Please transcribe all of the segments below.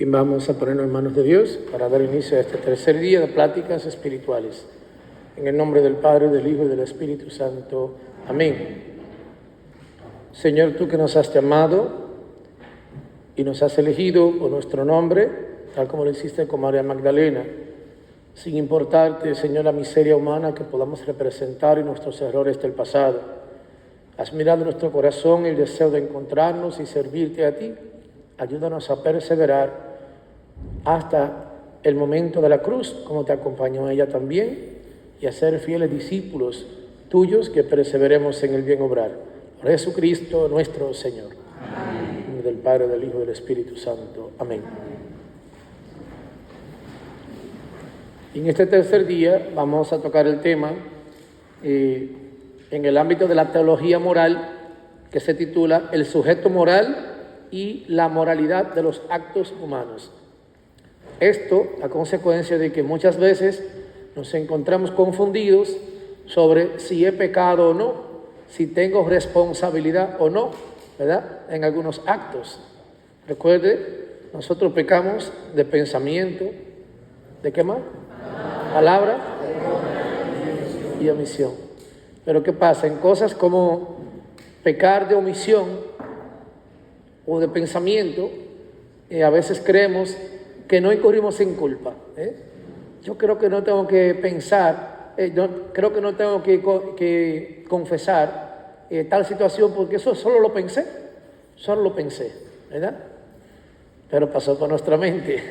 Y vamos a ponernos en manos de Dios para dar inicio a este tercer día de pláticas espirituales. En el nombre del Padre, del Hijo y del Espíritu Santo. Amén. Señor, tú que nos has llamado y nos has elegido por nuestro nombre, tal como lo hiciste con María Magdalena, sin importarte, Señor, la miseria humana que podamos representar y nuestros errores del pasado. Has mirado nuestro corazón el deseo de encontrarnos y servirte a ti. Ayúdanos a perseverar hasta el momento de la cruz, como te acompañó ella también, y a ser fieles discípulos tuyos que perseveremos en el bien obrar. Por Jesucristo nuestro Señor. Amén. En nombre del Padre, del Hijo y del Espíritu Santo. Amén. Y en este tercer día vamos a tocar el tema en el ámbito de la teología moral, que se titula El sujeto moral y la moralidad de los actos humanos. Esto a consecuencia de que muchas veces nos encontramos confundidos sobre si he pecado o no, si tengo responsabilidad o no, ¿verdad? En algunos actos. Recuerde, nosotros pecamos de pensamiento, ¿de qué más? Palabra y omisión. Pero ¿qué pasa? En cosas como pecar de omisión o de pensamiento, a veces creemos que no incurrimos en culpa. Yo creo que no tengo que pensar, creo que no tengo que confesar tal situación porque eso solo lo pensé, ¿verdad? Pero pasó por nuestra mente.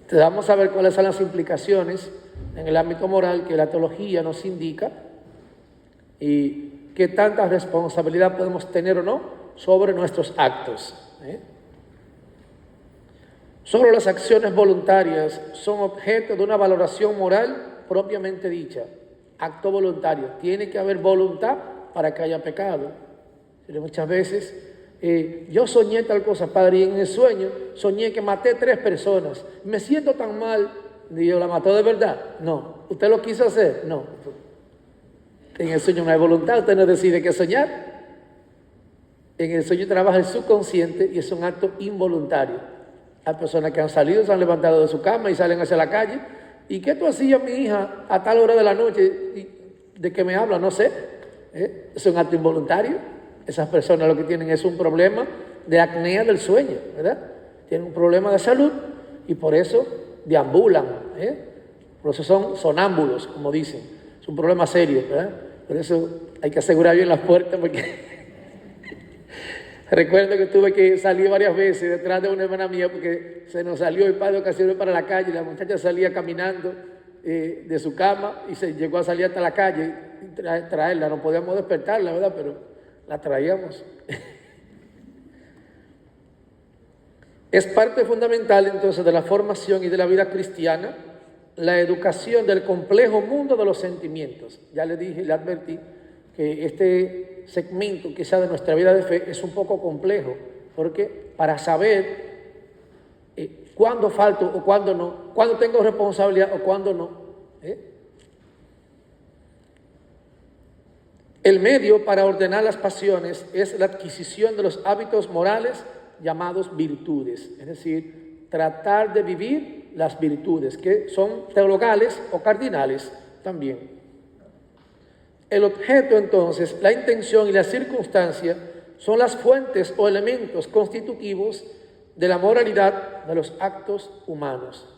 Entonces vamos a ver cuáles son las implicaciones en el ámbito moral que la teología nos indica y qué tanta responsabilidad podemos tener o no sobre nuestros actos. Solo las acciones voluntarias son objeto de una valoración moral propiamente dicha. Acto voluntario. Tiene que haber voluntad para que haya pecado. Pero muchas veces, yo soñé tal cosa, Padre, y en el sueño soñé que maté 3 personas. Me siento tan mal. Digo, ¿la mató de verdad? No. ¿Usted lo quiso hacer? No. En el sueño no hay voluntad, usted no decide qué soñar. En el sueño trabaja el subconsciente y es un acto involuntario. Hay personas que han salido, se han levantado de su cama y salen hacia la calle. ¿Y qué tú hacías, mi hija, a tal hora de la noche? ¿De qué me habla? No sé. Es un acto involuntario. Esas personas lo que tienen es un problema de apnea del sueño, ¿verdad? Tienen un problema de salud y por eso deambulan. Por eso son sonámbulos, como dicen. Es un problema serio, ¿verdad? Por eso hay que asegurar bien las puertas porque... Recuerdo que tuve que salir varias veces detrás de una hermana mía porque se nos salió el par de ocasiones para la calle y la muchacha salía caminando de su cama y se llegó a salir hasta la calle y traerla. No podíamos despertarla, ¿verdad? Pero la traíamos. Es parte fundamental entonces de la formación y de la vida cristiana la educación del complejo mundo de los sentimientos. Ya le dije, le advertí que este segmento quizá de nuestra vida de fe es un poco complejo, porque para saber cuándo falto o cuándo no, cuándo tengo responsabilidad o cuándo no. El medio para ordenar las pasiones es la adquisición de los hábitos morales llamados virtudes, es decir, tratar de vivir las virtudes, que son teologales o cardinales también. El objeto, entonces, la intención y la circunstancia son las fuentes o elementos constitutivos de la moralidad de los actos humanos.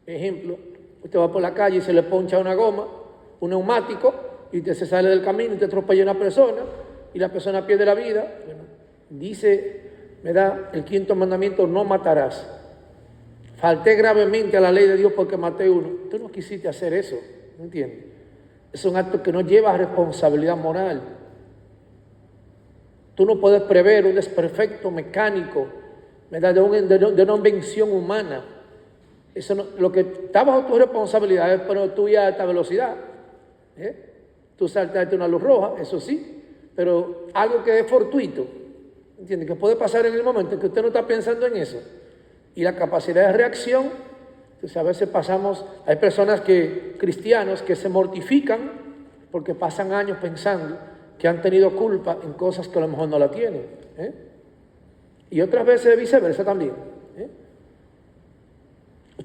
Ejemplo, usted va por la calle y se le poncha una goma, un neumático, y usted se sale del camino y te atropella a una persona, y la persona pierde la vida. Bueno, dice, ¿verdad?, el 5.º mandamiento, no matarás. Falté gravemente a la ley de Dios porque maté uno. Tú no quisiste hacer eso, ¿me entiendes? Es un acto que no lleva responsabilidad moral. Tú no puedes prever un desperfecto mecánico, ¿verdad?, de una invención humana. Eso no, lo que está bajo tu responsabilidad es poner tú a alta velocidad. Tú saltaste una luz roja, eso sí, pero algo que es fortuito, ¿entiendes? Que puede pasar en el momento que usted no está pensando en eso. Y la capacidad de reacción, entonces a veces hay personas cristianos que se mortifican porque pasan años pensando que han tenido culpa en cosas que a lo mejor no la tienen. Y otras veces viceversa también.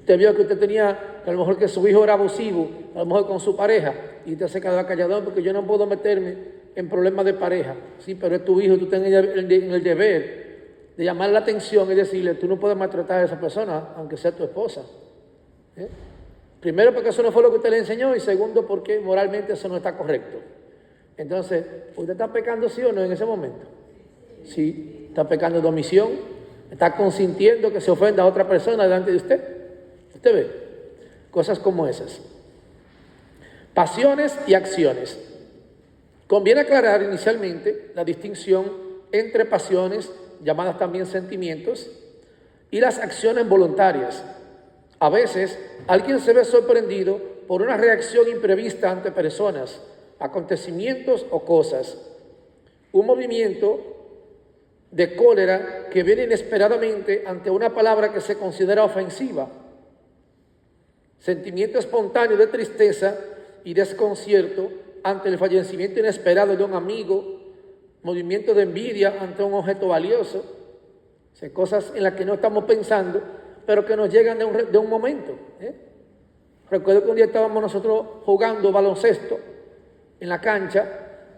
Usted vio que usted tenía, que a lo mejor que su hijo era abusivo, a lo mejor con su pareja, y usted se quedaba calladón porque yo no puedo meterme en problemas de pareja. Sí, pero es tu hijo, tú tienes el deber de llamar la atención y decirle, tú no puedes maltratar a esa persona, aunque sea tu esposa. Primero, porque eso no fue lo que usted le enseñó, y segundo, porque moralmente eso no está correcto. Entonces, ¿usted está pecando sí o no en ese momento? Sí, está pecando de omisión, está consintiendo que se ofenda a otra persona delante de usted. Usted ve, cosas como esas. Pasiones y acciones. Conviene aclarar inicialmente la distinción entre pasiones, llamadas también sentimientos, y las acciones voluntarias. A veces, alguien se ve sorprendido por una reacción imprevista ante personas, acontecimientos o cosas. Un movimiento de cólera que viene inesperadamente ante una palabra que se considera ofensiva. Sentimiento espontáneo de tristeza y desconcierto ante el fallecimiento inesperado de un amigo. Movimiento de envidia ante un objeto valioso. O sea, cosas en las que no estamos pensando, pero que nos llegan de un momento. Recuerdo que un día estábamos nosotros jugando baloncesto en la cancha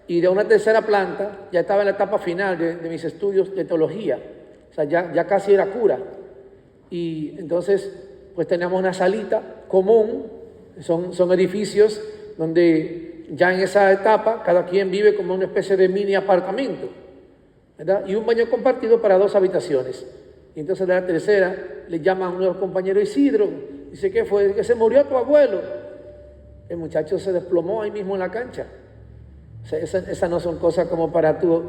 y de una tercera planta, ya estaba en la etapa final de mis estudios de teología, o sea, ya casi era cura. Y entonces, pues teníamos una salita común, son edificios donde ya en esa etapa cada quien vive como una especie de mini apartamento, ¿verdad? Y un baño compartido para 2 habitaciones. Y entonces de la tercera le llaman a uno de los compañeros, Isidro, dice, ¿qué fue? Que se murió tu abuelo. El muchacho se desplomó ahí mismo en la cancha. O sea, esas no son cosas como para tú,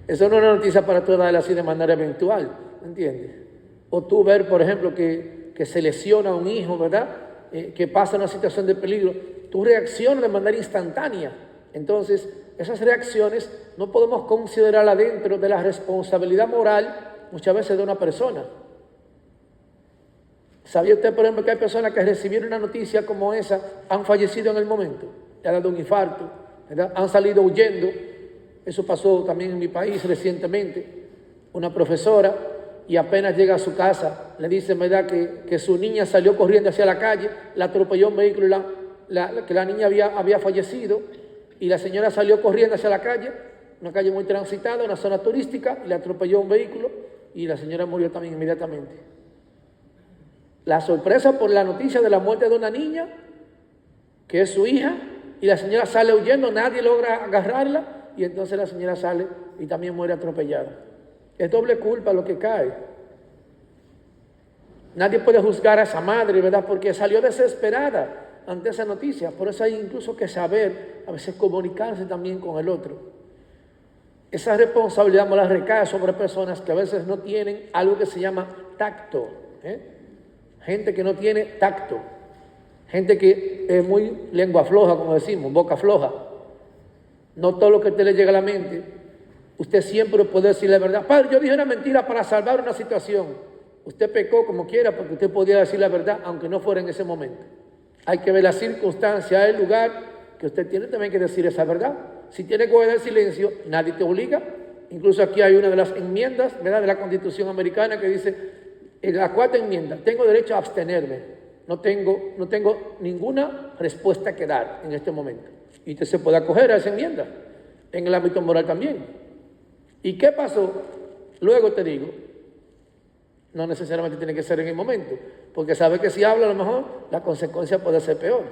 eso no es una noticia para tú darle así de manera eventual, ¿entiendes? O tú ver, por ejemplo, que se lesiona a un hijo, ¿verdad? Que pasa una situación de peligro, tú reaccionas de manera instantánea. Entonces, esas reacciones no podemos considerarlas dentro de la responsabilidad moral muchas veces de una persona. ¿Sabía usted, por ejemplo, que hay personas que recibieron una noticia como esa han fallecido en el momento? Le ha dado un infarto, ¿verdad? Han salido huyendo. Eso pasó también en mi país recientemente. Una profesora, y apenas llega a su casa, le dicen, ¿verdad?, que su niña salió corriendo hacia la calle, la atropelló un vehículo y que la niña había fallecido, y la señora salió corriendo hacia la calle, una calle muy transitada, una zona turística, y le atropelló un vehículo y la señora murió también inmediatamente. La sorpresa por la noticia de la muerte de una niña, que es su hija, y la señora sale huyendo, nadie logra agarrarla, y entonces la señora sale y también muere atropellada. Es doble culpa lo que cae. Nadie puede juzgar a esa madre, ¿verdad?, porque salió desesperada ante esa noticia. Por eso hay incluso que saber, a veces comunicarse también con el otro. Esa responsabilidad moral recae sobre personas que a veces no tienen algo que se llama tacto. Gente que no tiene tacto. Gente que es muy lengua floja, como decimos, boca floja. No todo lo que a usted le llega a la mente, usted siempre puede decir la verdad. Padre, yo dije una mentira para salvar una situación. Usted pecó como quiera porque usted podía decir la verdad, aunque no fuera en ese momento. Hay que ver la circunstancia, el lugar, que usted tiene también que decir esa verdad. Si tiene que guardar silencio, nadie te obliga. Incluso aquí hay una de las enmiendas, ¿verdad?, de la Constitución americana que dice, en la 4ª enmienda, tengo derecho a abstenerme. No tengo ninguna respuesta que dar en este momento. Y usted se puede acoger a esa enmienda, en el ámbito moral también. ¿Y qué pasó? Luego te digo, no necesariamente tiene que ser en el momento, porque sabe que si habla a lo mejor la consecuencia puede ser peor.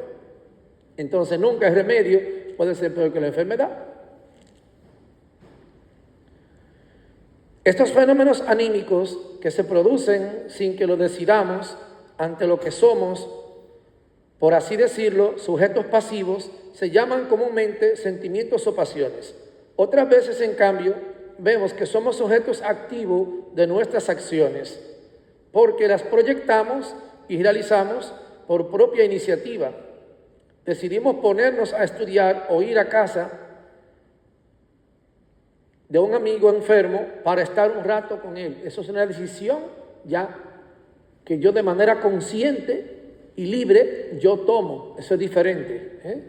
Entonces nunca el remedio puede ser peor que la enfermedad. Estos fenómenos anímicos que se producen sin que lo decidamos ante lo que somos, por así decirlo, sujetos pasivos, se llaman comúnmente sentimientos o pasiones. Otras veces, en cambio, vemos que somos sujetos activos de nuestras acciones, porque las proyectamos y realizamos por propia iniciativa. Decidimos ponernos a estudiar o ir a casa de un amigo enfermo para estar un rato con él. Eso es una decisión ya que yo de manera consciente y libre yo tomo. Eso es diferente.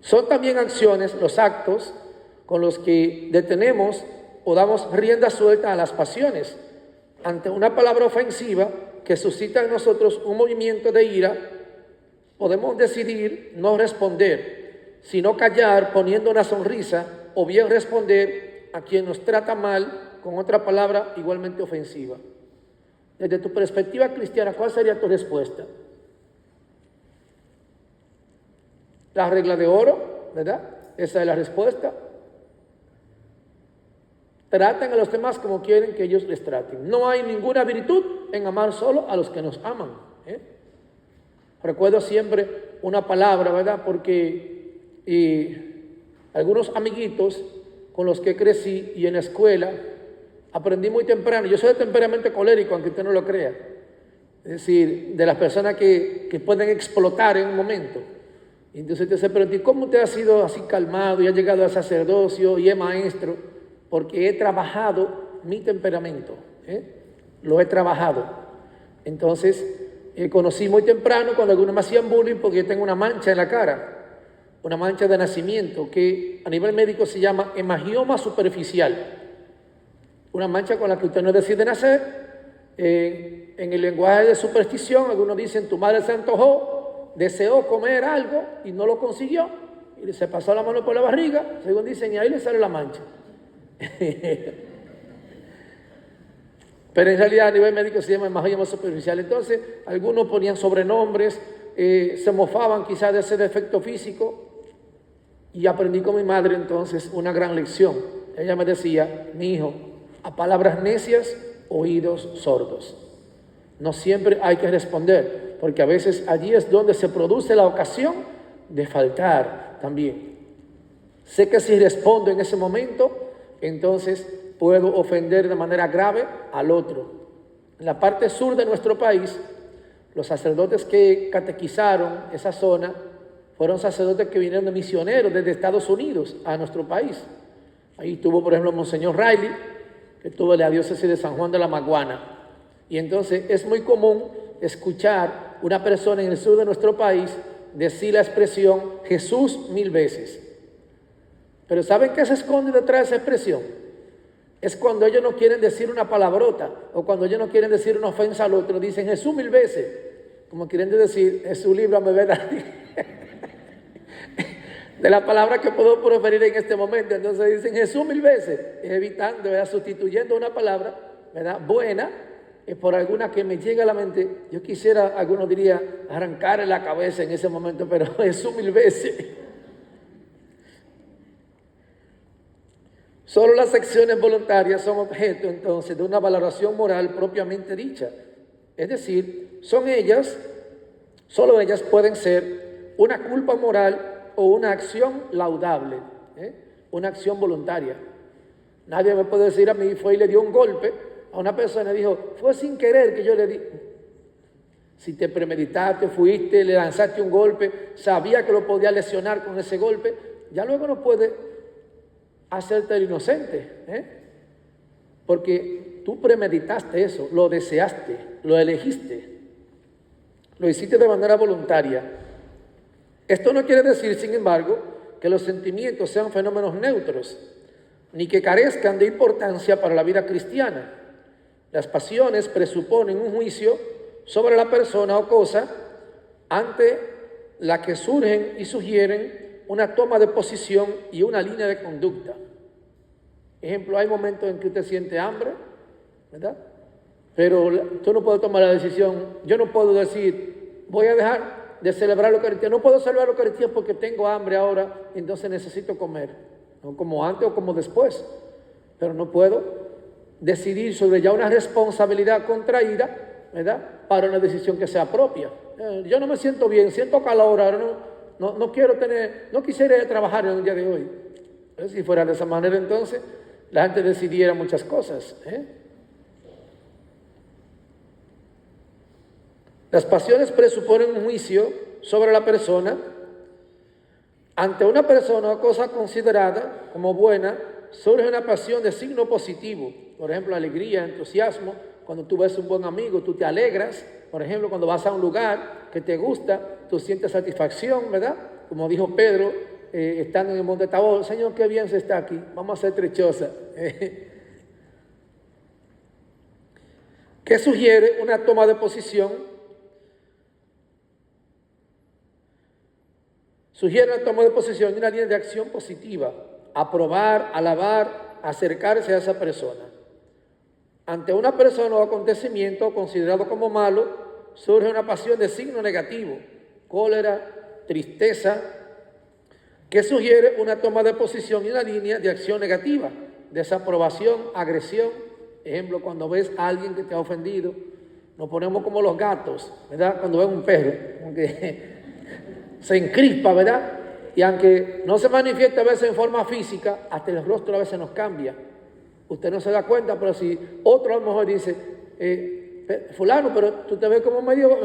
Son también acciones, los actos con los que detenemos o damos rienda suelta a las pasiones. ante una palabra ofensiva que suscita en nosotros un movimiento de ira, podemos decidir no responder, sino callar poniendo una sonrisa, o bien responder a quien nos trata mal con otra palabra igualmente ofensiva. Desde tu perspectiva cristiana, ¿cuál sería tu respuesta? La regla de oro, ¿verdad? Esa es la respuesta. Traten a los demás como quieren que ellos les traten. No hay ninguna virtud en amar solo a los que nos aman. Recuerdo siempre una palabra, ¿verdad? Porque algunos amiguitos con los que crecí y en la escuela aprendí muy temprano. Yo soy de temperamento colérico, aunque usted no lo crea. Es decir, de las personas que pueden explotar en un momento. Y entonces te se pregunta, ¿cómo usted ha sido así calmado y ha llegado al sacerdocio y es maestro? Porque he trabajado mi temperamento, lo he trabajado. Entonces, conocí muy temprano cuando algunos me hacían bullying porque yo tengo una mancha en la cara, una mancha de nacimiento que a nivel médico se llama hemangioma superficial. Una mancha con la que usted no decide nacer. En el lenguaje de superstición, algunos dicen, tu madre se antojó, deseó comer algo y no lo consiguió, y se pasó la mano por la barriga, según dicen, y ahí le sale la mancha. Pero en realidad a nivel médico se llama hemangioma superficial. Entonces algunos ponían sobrenombres, se mofaban quizás de ese defecto físico, y aprendí con mi madre entonces una gran lección. Ella me decía, mi hijo, a palabras necias, oídos sordos. No siempre hay que responder, porque a veces allí es donde se produce la ocasión de faltar también. Sé que si respondo en ese momento, entonces puedo ofender de manera grave al otro. En la parte sur de nuestro país, los sacerdotes que catequizaron esa zona fueron sacerdotes que vinieron de misioneros desde Estados Unidos a nuestro país. Ahí estuvo, por ejemplo, Monseñor Riley, que estuvo en la diócesis de San Juan de la Maguana. Y entonces es muy común escuchar una persona en el sur de nuestro país decir la expresión Jesús 1000 veces. Pero ¿saben qué se esconde detrás de esa expresión? Es cuando ellos no quieren decir una palabrota, o cuando ellos no quieren decir una ofensa al otro, dicen Jesús 1000 veces, como quieren decir, Jesús líbrame, ¿verdad? De la palabra que puedo proferir en este momento. Entonces dicen Jesús 1000 veces, evitando, ¿verdad? Sustituyendo una palabra, ¿verdad? Buena, por alguna que me llegue a la mente. Yo quisiera, algunos diría, arrancarle la cabeza en ese momento, pero Jesús 1000 veces. Solo las acciones voluntarias son objeto entonces de una valoración moral propiamente dicha. Es decir, solo ellas pueden ser una culpa moral o una acción laudable, una acción voluntaria. Nadie me puede decir a mí, fue y le dio un golpe a una persona y dijo, fue sin querer que yo le di. Si te premeditaste, fuiste, le lanzaste un golpe, sabía que lo podía lesionar con ese golpe, ya luego no puede hacerte el inocente, porque tú premeditaste eso, lo deseaste, lo elegiste, lo hiciste de manera voluntaria. Esto no quiere decir, sin embargo, que los sentimientos sean fenómenos neutros, ni que carezcan de importancia para la vida cristiana. Las pasiones presuponen un juicio sobre la persona o cosa ante la que surgen y sugieren una toma de posición y una línea de conducta. Ejemplo, hay momentos en que usted siente hambre, ¿verdad? Pero tú no puedes tomar la decisión. Yo no puedo decir, voy a dejar de celebrar la Eucaristía. No puedo celebrar la Eucaristía porque tengo hambre ahora, entonces necesito comer. No como antes o como después. Pero no puedo decidir sobre ya una responsabilidad contraída, ¿verdad? Para una decisión que sea propia. Yo no me siento bien, siento calor, ahora no quisiera trabajar en el día de hoy. Si fuera de esa manera, entonces la gente decidiera muchas cosas. Las pasiones presuponen un juicio sobre la persona. Ante una persona o cosa considerada como buena, surge una pasión de signo positivo. Por ejemplo, alegría, entusiasmo. Cuando tú ves un buen amigo, tú te alegras. Por ejemplo, cuando vas a un lugar que te gusta, tú sientes satisfacción, ¿verdad? Como dijo Pedro, estando en el monte Tabor, Señor, qué bien se está aquí, vamos a ser trechosa. que sugiere una toma de posición, y una línea de acción positiva, aprobar, alabar, acercarse a esa persona. Ante una persona o acontecimiento considerado como malo, surge una pasión de signo negativo, cólera, tristeza, que sugiere una toma de posición y una línea de acción negativa, desaprobación, agresión. Ejemplo, cuando ves a alguien que te ha ofendido, nos ponemos como los gatos, ¿verdad? Cuando ven un perro, como que se encrispa, ¿verdad? Y aunque no se manifiesta a veces en forma física, hasta el rostro a veces nos cambia. Usted no se da cuenta, pero si otro a lo mejor dice, fulano, pero tú te ves como medio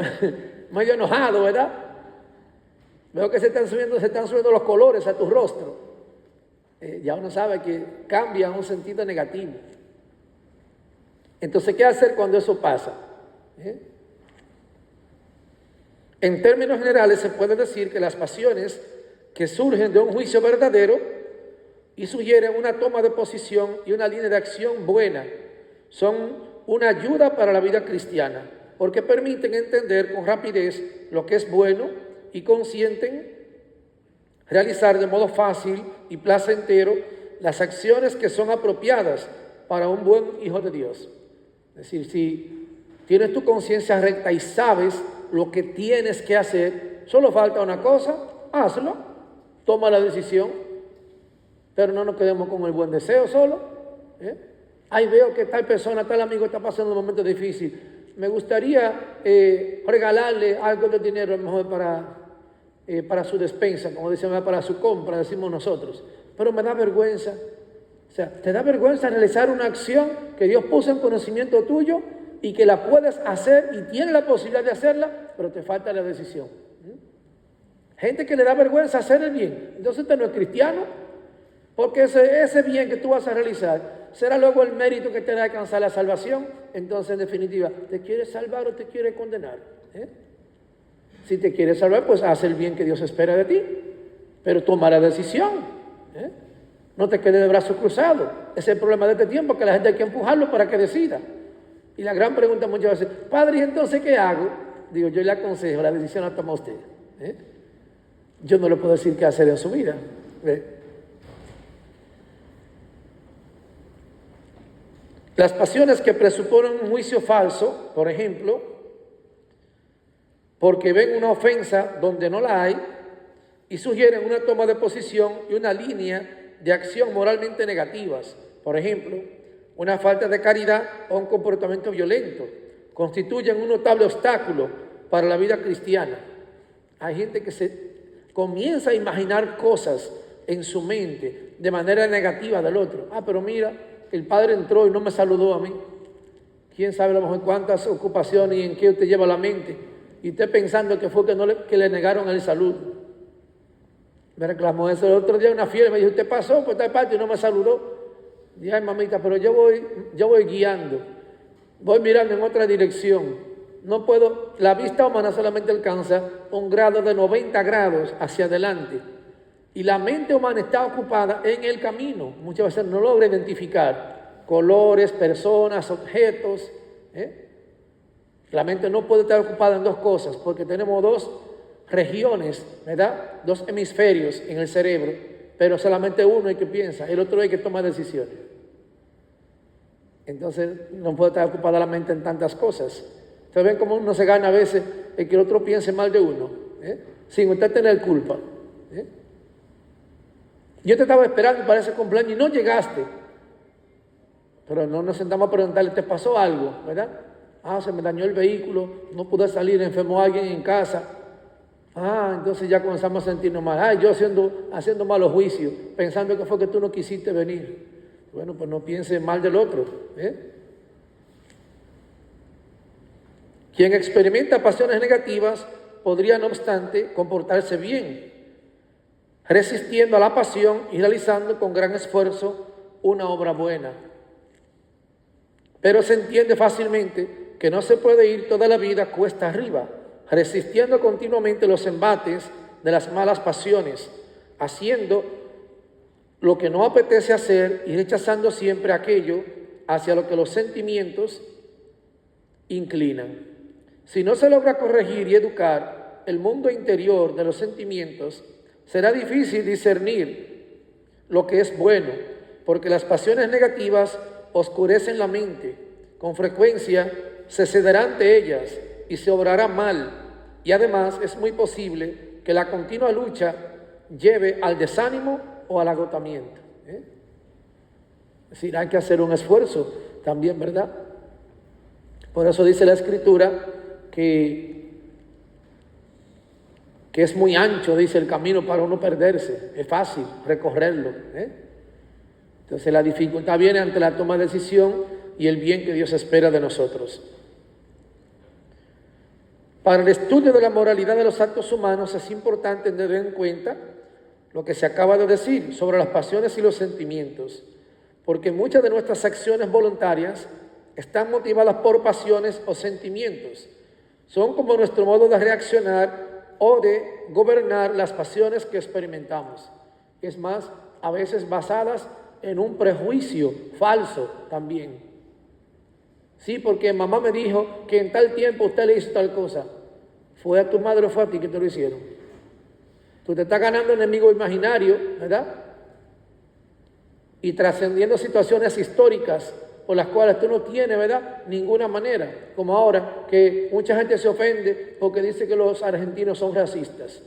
enojado, ¿verdad? Veo que se están subiendo los colores a tu rostro. Ya uno sabe que cambia en un sentido negativo. Entonces, ¿qué hacer cuando eso pasa? En términos generales, se puede decir que las pasiones que surgen de un juicio verdadero y sugieren una toma de posición y una línea de acción buena son una ayuda para la vida cristiana, porque permiten entender con rapidez lo que es bueno y consienten realizar de modo fácil y placentero las acciones que son apropiadas para un buen hijo de Dios. Es decir, si tienes tu conciencia recta y sabes lo que tienes que hacer, solo falta una cosa, hazlo, toma la decisión, pero no nos quedemos con el buen deseo solo. Ahí veo que tal persona, tal amigo está pasando un momento difícil. Me gustaría regalarle algo de dinero, a lo mejor para su despensa, como decimos, para su compra, decimos nosotros. Pero me da vergüenza. O sea, te da vergüenza realizar una acción que Dios puso en conocimiento tuyo y que la puedes hacer y tienes la posibilidad de hacerla, pero te falta la decisión. Gente que le da vergüenza hacer el bien. Entonces usted no es cristiano, porque ese bien que tú vas a realizar será luego el mérito que te da alcanzar la salvación. Entonces, en definitiva, ¿te quieres salvar o te quieres condenar? Si te quieres salvar, pues haz el bien que Dios espera de ti, pero toma la decisión. No te quedes de brazos cruzados. Ese es el problema de este tiempo, que la gente hay que empujarlo para que decida. Y la gran pregunta muchas veces, padre, ¿y entonces qué hago? Digo, yo le aconsejo, la decisión la toma usted. Yo no le puedo decir qué hacer en su vida. Las pasiones que presuponen un juicio falso, por ejemplo, porque ven una ofensa donde no la hay y sugieren una toma de posición y una línea de acción moralmente negativas. Por ejemplo, una falta de caridad o un comportamiento violento constituyen un notable obstáculo para la vida cristiana. Hay gente que se comienza a imaginar cosas en su mente de manera negativa del otro. Pero mira, el padre entró y no me saludó a mí. ¿Quién sabe a lo mejor cuántas ocupaciones y en qué usted lleva la mente? Y usted pensando que fue que le negaron el saludo. Me reclamó eso el otro día en una fiesta. Me dijo, usted pasó por tal parte y no me saludó. Dije, ay mamita, pero yo voy guiando. Voy mirando en otra dirección. No puedo, la vista humana solamente alcanza un grado de 90 grados hacia adelante. Y la mente humana está ocupada en el camino. Muchas veces no logra identificar colores, personas, objetos. La mente no puede estar ocupada en dos cosas, porque tenemos dos regiones, ¿verdad? Dos hemisferios en el cerebro, pero solamente uno es que piensa, el otro es que toma decisiones. Entonces no puede estar ocupada la mente en tantas cosas. Ustedes ven cómo uno se gana a veces el que el otro piense mal de uno, sin usted tener culpa. Yo te estaba esperando para ese cumpleaños y no llegaste. Pero no nos sentamos a preguntarle, ¿te pasó algo? ¿Verdad? Se me dañó el vehículo, no pude salir, enfermó a alguien en casa. Entonces ya comenzamos a sentirnos mal. Yo haciendo malos juicios, pensando que fue que tú no quisiste venir. Bueno, pues no piense mal del otro. Quien experimenta pasiones negativas podría, no obstante, comportarse bien, resistiendo a la pasión y realizando con gran esfuerzo una obra buena. Pero se entiende fácilmente que no se puede ir toda la vida cuesta arriba, resistiendo continuamente los embates de las malas pasiones, haciendo lo que no apetece hacer y rechazando siempre aquello hacia lo que los sentimientos inclinan. Si no se logra corregir y educar el mundo interior de los sentimientos, será difícil discernir lo que es bueno, porque las pasiones negativas oscurecen la mente. Con frecuencia se cederá ante ellas y se obrará mal, y además es muy posible que la continua lucha lleve al desánimo o al agotamiento. Es decir, hay que hacer un esfuerzo también, ¿verdad? Por eso dice la Escritura que es muy ancho, dice, el camino para uno perderse. Es fácil recorrerlo. Entonces la dificultad viene ante la toma de decisión y el bien que Dios espera de nosotros. Para el estudio de la moralidad de los actos humanos es importante tener en cuenta lo que se acaba de decir sobre las pasiones y los sentimientos, porque muchas de nuestras acciones voluntarias están motivadas por pasiones o sentimientos. Son como nuestro modo de reaccionar o de gobernar las pasiones que experimentamos. Es más, a veces basadas en un prejuicio falso también. Sí, porque mamá me dijo que en tal tiempo usted le hizo tal cosa. ¿Fue a tu madre o fue a ti que te lo hicieron? Tú te estás ganando enemigos imaginarios, ¿verdad? Y trascendiendo situaciones históricas por las cuales tú no tienes, ¿verdad?, ninguna manera. Como ahora, que mucha gente se ofende porque dice que los argentinos son racistas.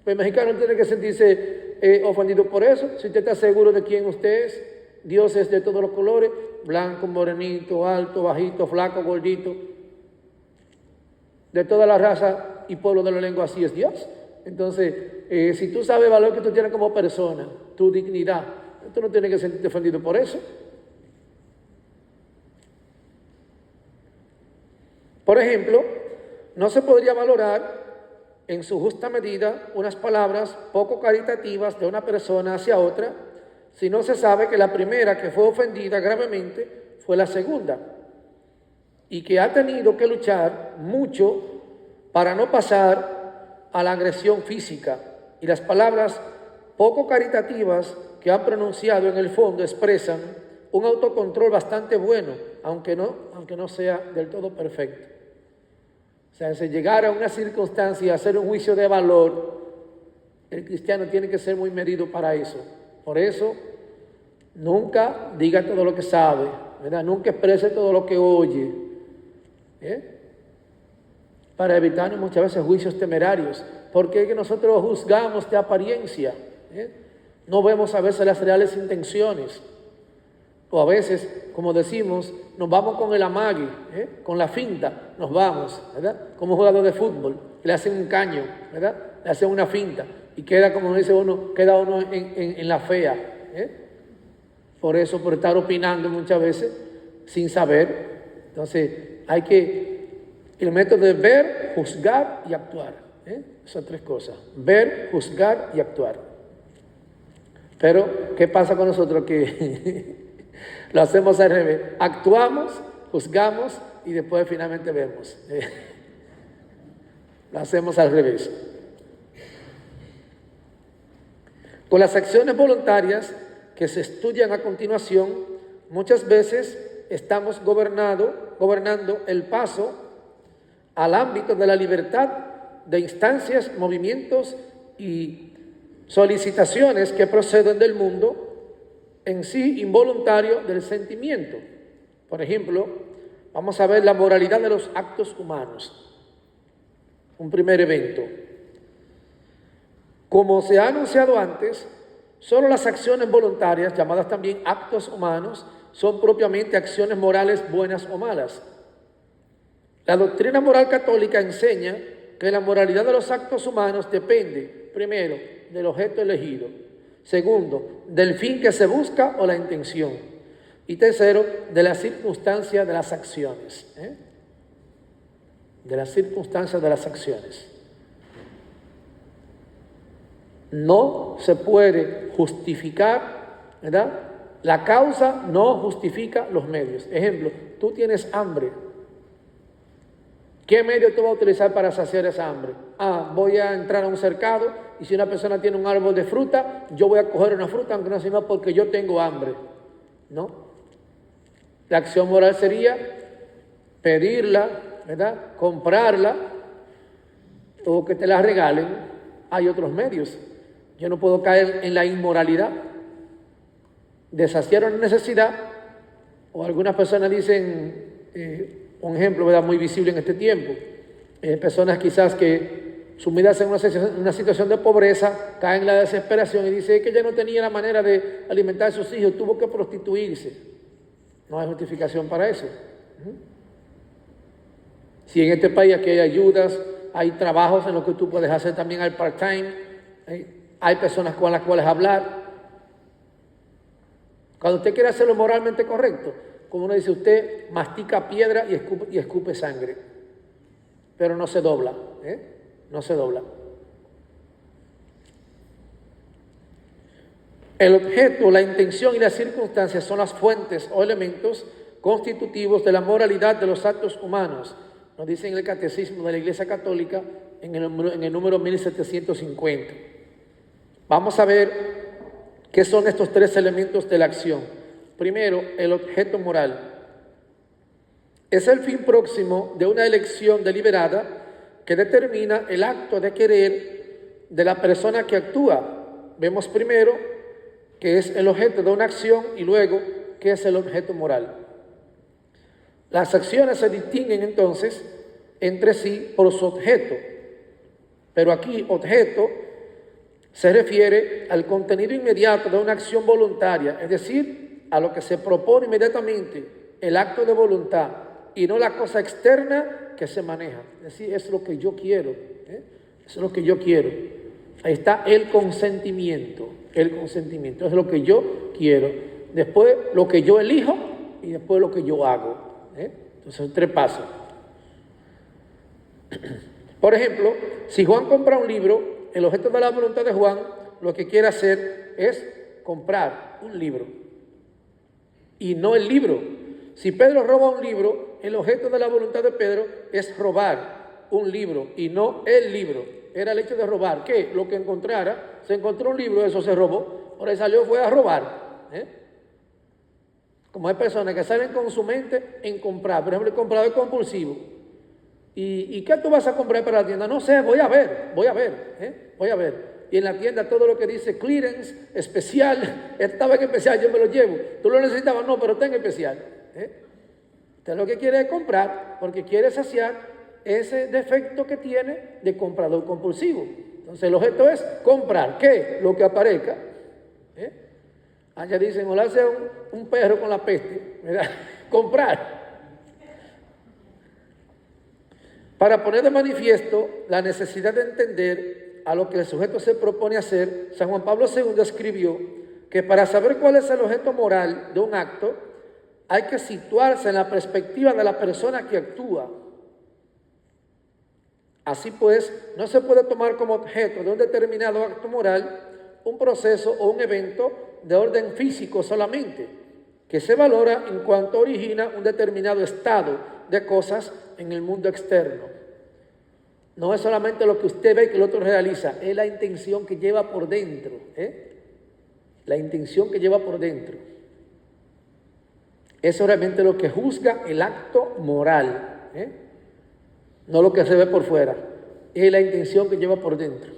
Pues el mexicano tiene que sentirse ofendido por eso. Si usted está seguro de quién usted es, Dios es de todos los colores, blanco, morenito, alto, bajito, flaco, gordito, de toda la raza y pueblo de la lengua, así es Dios. Entonces, si tú sabes el valor que tú tienes como persona, tu dignidad, tú no tienes que sentirte ofendido por eso. Por ejemplo, no se podría valorar en su justa medida unas palabras poco caritativas de una persona hacia otra si no se sabe que la primera que fue ofendida gravemente fue la segunda y que ha tenido que luchar mucho para no pasar a la agresión física. Y las palabras poco caritativas que han pronunciado en el fondo expresan un autocontrol bastante bueno, aunque no sea del todo perfecto. O sea, si llegar a una circunstancia, a hacer un juicio de valor, el cristiano tiene que ser muy medido para eso. Por eso, nunca diga todo lo que sabe, ¿verdad? Nunca exprese todo lo que oye, para evitar muchas veces juicios temerarios, porque es que nosotros juzgamos de apariencia, no vemos a veces las reales intenciones, o a veces, como decimos, nos vamos con el amague, con la finta, nos vamos, ¿verdad? Como un jugador de fútbol, le hacen un caño, ¿verdad? Le hacen una finta y queda, como dice uno, queda uno en la fea, por eso, por estar opinando muchas veces sin saber. Entonces, el método de ver, juzgar y actuar. Son tres cosas: ver, juzgar y actuar. Pero, ¿qué pasa con nosotros? Que lo hacemos al revés. Actuamos, juzgamos y después finalmente vemos. Lo hacemos al revés. Con las acciones voluntarias que se estudian a continuación, muchas veces estamos gobernando el paso al ámbito de la libertad de instancias, movimientos y solicitaciones que proceden del mundo en sí involuntario del sentimiento. Por ejemplo, vamos a ver la moralidad de los actos humanos. Un primer evento. Como se ha anunciado antes, solo las acciones voluntarias, llamadas también actos humanos, son propiamente acciones morales buenas o malas. La doctrina moral católica enseña que la moralidad de los actos humanos depende, primero, del objeto elegido, segundo, del fin que se busca o la intención, y tercero, de las circunstancias de las acciones. De las circunstancias de las acciones. No se puede justificar, ¿verdad? La causa no justifica los medios. Ejemplo, tú tienes hambre. ¿Qué medio tú vas a utilizar para saciar esa hambre? Voy a entrar a un cercado y si una persona tiene un árbol de fruta, yo voy a coger una fruta aunque no sea más porque yo tengo hambre. ¿No? La acción moral sería pedirla, ¿verdad? Comprarla o que te la regalen. Hay otros medios. Yo no puedo caer en la inmoralidad de saciar una necesidad, o algunas personas dicen, un ejemplo, ¿verdad?, muy visible en este tiempo, personas quizás que sumidas en una situación de pobreza caen en la desesperación y dicen que ella no tenía la manera de alimentar a sus hijos, tuvo que prostituirse. No hay justificación para eso. Si en este país aquí hay ayudas, hay trabajos en los que tú puedes hacer también al part-time, hay personas con las cuales hablar. Cuando usted quiere hacerlo moralmente correcto, como uno dice, usted mastica piedra y escupe sangre, pero no se dobla, no se dobla. El objeto, la intención y las circunstancias son las fuentes o elementos constitutivos de la moralidad de los actos humanos, nos dice en el Catecismo de la Iglesia Católica en el número 1750. Vamos a ver qué son estos tres elementos de la acción. Primero, el objeto moral. Es el fin próximo de una elección deliberada que determina el acto de querer de la persona que actúa. Vemos primero que es el objeto de una acción y luego que es el objeto moral. Las acciones se distinguen entonces entre sí por su objeto, pero aquí objeto se refiere al contenido inmediato de una acción voluntaria, es decir, a lo que se propone inmediatamente, el acto de voluntad, y no la cosa externa que se maneja. Es decir, es lo que yo quiero, es lo que yo quiero. Ahí está el consentimiento, es lo que yo quiero. Después lo que yo elijo y después lo que yo hago. Entonces, tres pasos. Por ejemplo, si Juan compra un libro, el objeto de la voluntad de Juan lo que quiere hacer es comprar un libro y no el libro. Si Pedro roba un libro, el objeto de la voluntad de Pedro es robar un libro y no el libro. Era el hecho de robar, que lo que encontrara, se encontró un libro, eso se robó, ahora salió fue a robar. Como hay personas que salen con su mente en comprar, por ejemplo, el comprador compulsivo. ¿Y qué tú vas a comprar para la tienda? No sé, voy a ver. Y en la tienda todo lo que dice clearance, especial, estaba en especial, yo me lo llevo. Tú lo necesitabas, no, pero está en especial. Usted lo que quiere es comprar, porque quiere saciar ese defecto que tiene de comprador compulsivo. Entonces el objeto es comprar. ¿Qué? Lo que aparezca. Allá dicen, volarse un perro con la peste. ¿Verdad? Comprar. Para poner de manifiesto la necesidad de entender a lo que el sujeto se propone hacer, San Juan Pablo II escribió que para saber cuál es el objeto moral de un acto, hay que situarse en la perspectiva de la persona que actúa. Así pues, no se puede tomar como objeto de un determinado acto moral un proceso o un evento de orden físico solamente, que se valora en cuanto origina un determinado estado de cosas en el mundo externo. No es solamente lo que usted ve que el otro realiza, es la intención que lleva por dentro. La intención que lleva por dentro. Eso es realmente lo que juzga el acto moral. No lo que se ve por fuera, es la intención que lleva por dentro.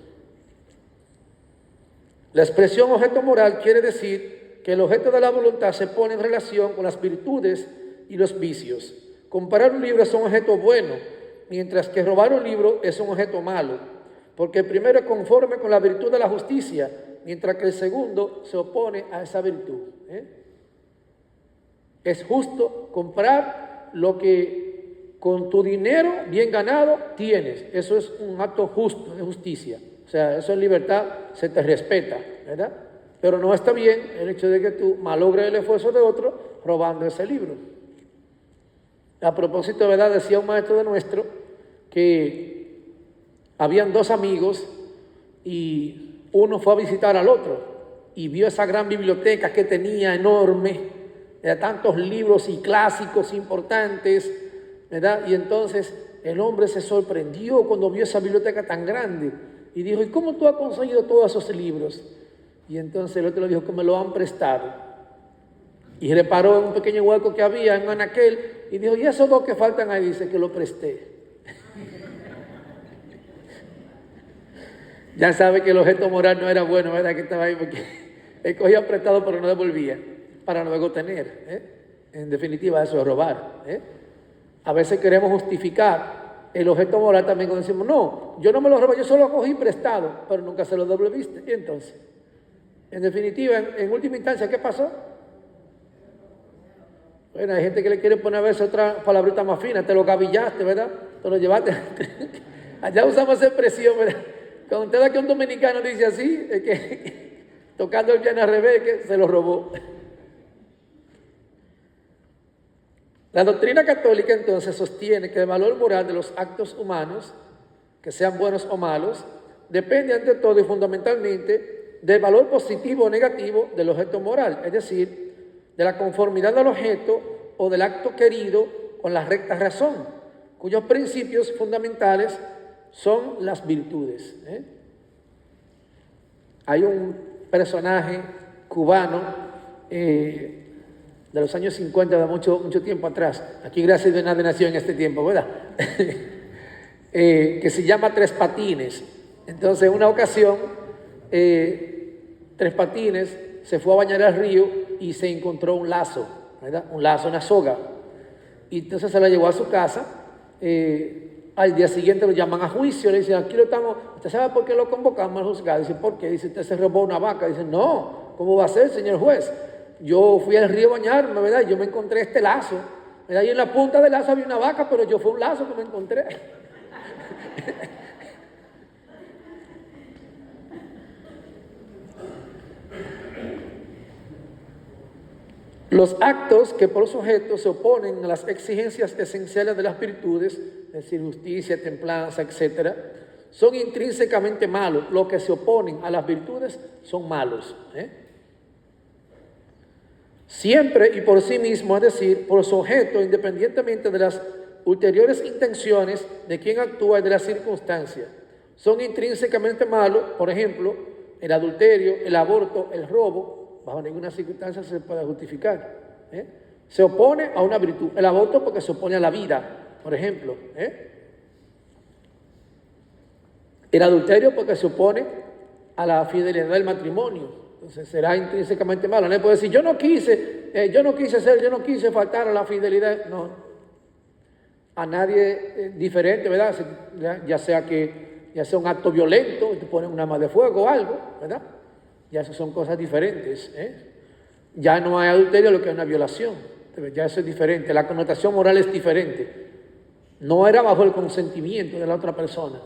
La expresión objeto moral quiere decir que el objeto de la voluntad se pone en relación con las virtudes y los vicios. Comprar un libro es un objeto bueno, mientras que robar un libro es un objeto malo, porque el primero es conforme con la virtud de la justicia, mientras que el segundo se opone a esa virtud. Es justo comprar lo que con tu dinero bien ganado tienes. Eso es un acto justo, de justicia. O sea, eso en libertad se te respeta, ¿verdad? Pero no está bien el hecho de que tú malogres el esfuerzo de otro robando ese libro. A propósito, ¿verdad? Decía un maestro de nuestro que habían dos amigos y uno fue a visitar al otro y vio esa gran biblioteca que tenía enorme, de tantos libros y clásicos importantes, ¿verdad? Y entonces el hombre se sorprendió cuando vio esa biblioteca tan grande y dijo, ¿y cómo tú has conseguido todos esos libros? Y entonces el otro le dijo que me lo han prestado. Y reparó en un pequeño hueco que había en un anaquel y dijo, ¿y esos dos que faltan ahí? Dice que lo presté. Ya sabe que el objeto moral no era bueno, ¿verdad? Que estaba ahí porque él cogía prestado pero no devolvía para luego tener, ¿eh? En definitiva, eso es robar, ¿eh? A veces queremos justificar el objeto moral también cuando decimos, no, yo no me lo robé, yo solo lo cogí prestado, pero nunca se lo devolviste. Y entonces, en definitiva, en última instancia, ¿qué pasó? Bueno, hay gente que le quiere poner a veces otra palabrita más fina, te lo gavillaste, ¿verdad? Te lo llevaste. Allá usamos esa expresión, ¿verdad? Cuando usted ve que un dominicano dice así, es que tocando el piano al revés, que se lo robó. La doctrina católica entonces sostiene que el valor moral de los actos humanos, que sean buenos o malos, depende ante todo y fundamentalmente del valor positivo o negativo del objeto moral, es decir, de la conformidad del objeto o del acto querido con la recta razón, cuyos principios fundamentales son las virtudes. Hay un personaje cubano de los años 50, de mucho tiempo atrás, aquí gracias a Dios nació en este tiempo, ¿verdad? Que se llama Tres Patines. Entonces, en una ocasión, Tres Patines se fue a bañar al río y se encontró un lazo, ¿verdad? Un lazo, una soga. Y entonces se la llevó a su casa. Al día siguiente lo llaman a juicio, le dicen, aquí lo estamos, ¿usted sabe por qué lo convocamos al juzgado? Dice, ¿por qué? Dice, usted se robó una vaca. Dice, no, ¿cómo va a ser, señor juez? Yo fui al río a bañarme, ¿verdad? Y yo me encontré este lazo, ¿verdad? Y en la punta del lazo había una vaca, pero yo fue un lazo que me encontré. Los actos que por su objeto se oponen a las exigencias esenciales de las virtudes, es decir, justicia, templanza, etc., son intrínsecamente malos. Los que se oponen a las virtudes son malos. Siempre y por sí mismo, es decir, por su objeto, independientemente de las ulteriores intenciones de quien actúa y de las circunstancias. Son intrínsecamente malos, por ejemplo, el adulterio, el aborto, el robo. Bajo ninguna circunstancia se puede justificar. Se opone a una virtud. El aborto porque se opone a la vida, por ejemplo. El adulterio porque se opone a la fidelidad del matrimonio. Entonces será intrínsecamente malo. Nadie puede decir, yo no quise faltar a la fidelidad. No. A nadie diferente, ¿verdad? Ya sea un acto violento, te ponen un arma de fuego o algo, ¿verdad? Ya eso son cosas diferentes. Ya no hay adulterio, lo que es una violación. Ya eso es diferente. La connotación moral es diferente. No era bajo el consentimiento de la otra persona.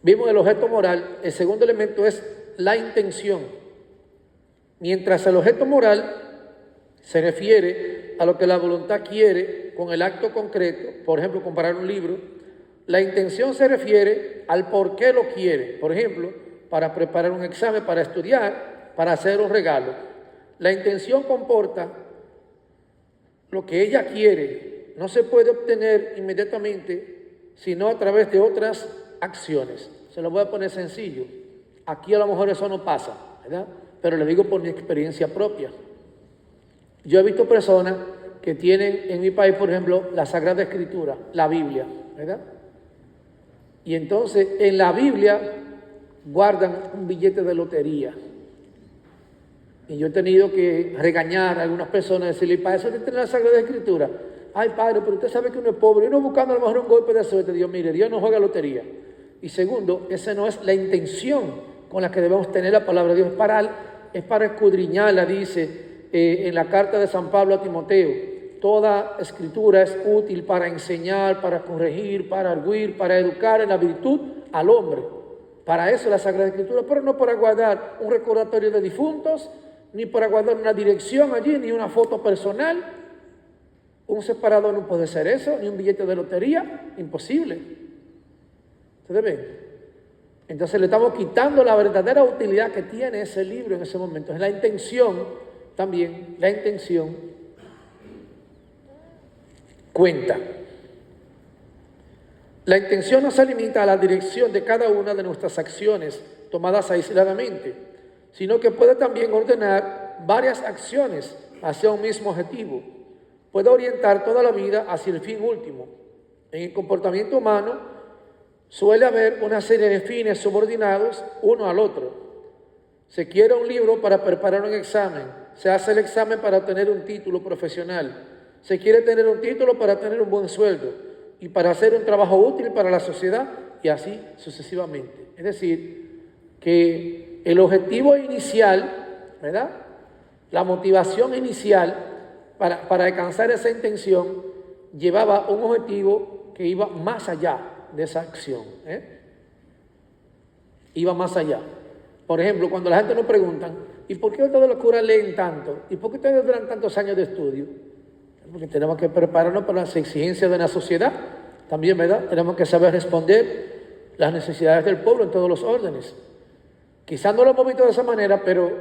Vimos el objeto moral. El segundo elemento es la intención. Mientras el objeto moral se refiere a lo que la voluntad quiere con el acto concreto, por ejemplo, comparar un libro, la intención se refiere al por qué lo quiere. Por ejemplo, para preparar un examen, para estudiar, para hacer un regalo. La intención comporta lo que ella quiere. No se puede obtener inmediatamente, sino a través de otras acciones. Se lo voy a poner sencillo. Aquí a lo mejor eso no pasa, ¿verdad? Pero le digo por mi experiencia propia. Yo he visto personas que tienen en mi país, por ejemplo, la Sagrada Escritura, la Biblia, ¿verdad? Y entonces en la Biblia guardan un billete de lotería. Y yo he tenido que regañar a algunas personas, decirle, para eso tiene la Sagrada Escritura. Ay, padre, pero usted sabe que uno es pobre, uno buscando a lo mejor un golpe de suerte. Dios, mire, Dios no juega lotería. Y segundo, esa no es la intención con la que debemos tener la palabra de Dios. Es para escudriñarla, dice en la carta de San Pablo a Timoteo. Toda escritura es útil para enseñar, para corregir, para arguir, para educar en la virtud al hombre. Para eso la Sagrada Escritura, pero no para guardar un recordatorio de difuntos, ni para guardar una dirección allí, ni una foto personal. Un separador no puede ser eso, ni un billete de lotería, imposible. ¿Ustedes ven? Entonces le estamos quitando la verdadera utilidad que tiene ese libro en ese momento. Es la intención también, la intención cuenta. La intención no se limita a la dirección de cada una de nuestras acciones tomadas aisladamente, sino que puede también ordenar varias acciones hacia un mismo objetivo. Puede orientar toda la vida hacia el fin último. En el comportamiento humano suele haber una serie de fines subordinados uno al otro. Se quiere un libro para preparar un examen. Se hace el examen para obtener un título profesional. Se quiere tener un título para tener un buen sueldo y para hacer un trabajo útil para la sociedad y así sucesivamente. Es decir, que el objetivo inicial, ¿verdad? La motivación inicial para alcanzar esa intención llevaba un objetivo que iba más allá de esa acción. Iba más allá. Por ejemplo, cuando la gente nos pregunta, ¿y por qué todos los curas leen tanto? ¿Y por qué ustedes duran tantos años de estudio? Porque tenemos que prepararnos para las exigencias de la sociedad. También, ¿verdad? Tenemos que saber responder las necesidades del pueblo en todos los órdenes. Quizás no lo hemos visto de esa manera, pero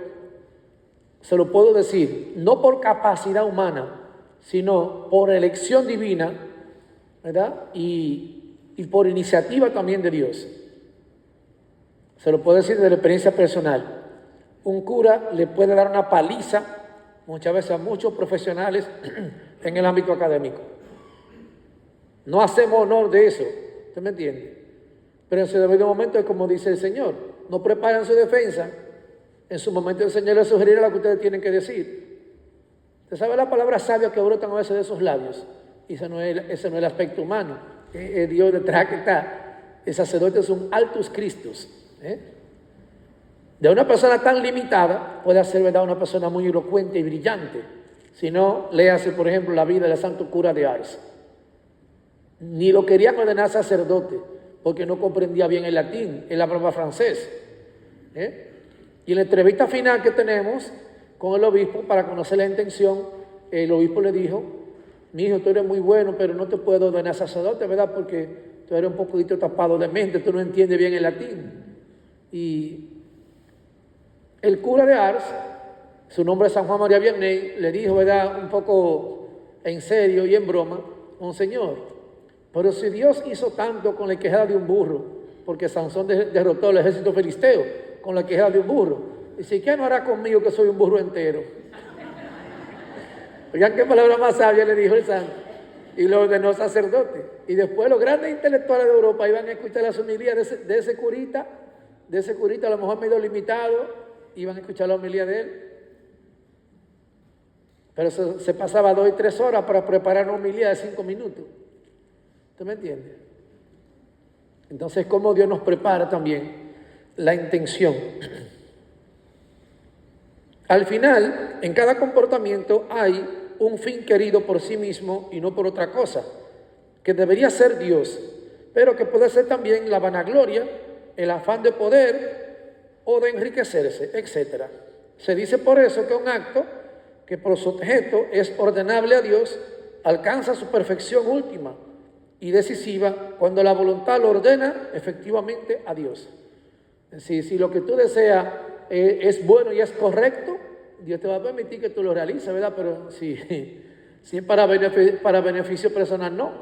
se lo puedo decir, no por capacidad humana, sino por elección divina, ¿verdad? Y por iniciativa también de Dios. Se lo puedo decir de la experiencia personal. Un cura le puede dar una paliza, muchas veces a muchos profesionales en el ámbito académico. No hacemos honor de eso, ¿usted me entiende? Pero en su debido momento es como dice el Señor, no preparan su defensa. En su momento el Señor les sugerirá lo que ustedes tienen que decir. Usted sabe la palabra sabia que brotan a veces de sus labios. Y ese no es el aspecto humano. Dios detrás que está. El sacerdote es un altus Christus. De una persona tan limitada puede hacer, ¿verdad?, una persona muy elocuente y brillante. Si no, léase, por ejemplo, la vida del santo cura de Ars. Ni lo querían ordenar sacerdote porque no comprendía bien el latín, él hablaba francés. Y en la entrevista final que tenemos con el obispo para conocer la intención, el obispo le dijo, mi hijo, tú eres muy bueno, pero no te puedo ordenar sacerdote, ¿verdad? Porque tú eres un poquito tapado de mente, tú no entiendes bien el latín. Y el cura de Ars, su nombre es San Juan María Vianney, le dijo, ¿verdad?, un poco en serio y en broma, Monseñor, pero si Dios hizo tanto con la quejada de un burro, porque Sansón derrotó al ejército filisteo con la quejada de un burro, dice, ¿qué no hará conmigo que soy un burro entero? Oigan qué palabra más sabia le dijo el santo, y lo ordenó sacerdote. Y después los grandes intelectuales de Europa iban a escuchar las homilías de ese curita, a lo mejor medio limitado, iban a escuchar la homilía de él. Pero se pasaba 2 y 3 horas para preparar una homilía de 5 minutos. ¿Usted me entiende? Entonces, ¿cómo Dios nos prepara también la intención? Al final, en cada comportamiento hay un fin querido por sí mismo y no por otra cosa, que debería ser Dios, pero que puede ser también la vanagloria, el afán de poder o de enriquecerse, etc. Se dice por eso que un acto que por su objeto es ordenable a Dios alcanza su perfección última y decisiva cuando la voluntad lo ordena efectivamente a Dios. Si lo que tú deseas es bueno y es correcto, Dios te va a permitir que tú lo realices, ¿verdad? Pero si es para beneficio personal, no.